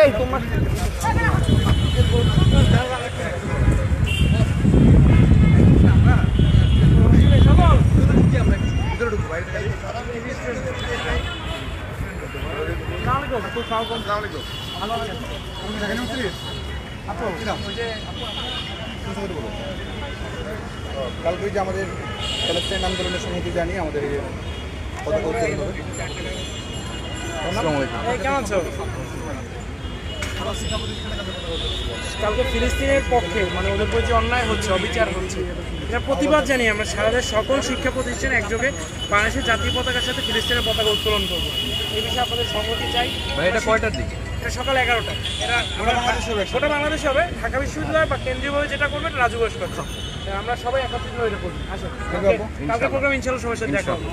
এই তোমার কালকে যে আমাদের প্যালেস্টাইন আন্দোলনের সংহতি জানিয়ে আমাদের পতাকা উত্তোলন হবে। কেমন আছো? কালকে ফিলিস্তিনের পক্ষে মানে ওদের উপর যে অন্যায় হচ্ছে, অবিচার হচ্ছে, এটার প্রতিবাদ জানিয়ে আমরা সারা দেশ সকল শিক্ষা প্রতিষ্ঠান একযোগে বাংলাদেশের জাতীয় পতাকার সাথে ফিলিস্তিনের পতাকা উত্তোলন করবো। এই বিষয়ে আপনাদের সংহতি চাই। এটা কয়টার দিকে? এটা সকাল 11টা। এটা গোটা বাংলাদেশে হবে। ঢাকা বিশ্ববিদ্যালয় বা কেন্দ্রীয়ভাবে যেটা করবে এটা রাজু বয়স করছে। আমরা সবাই একত্রিত হয়ে এটা করবো। আসো কালকে প্রোগ্রাম ইনশাআল্লাহ সবার সাথে দেখা হবে।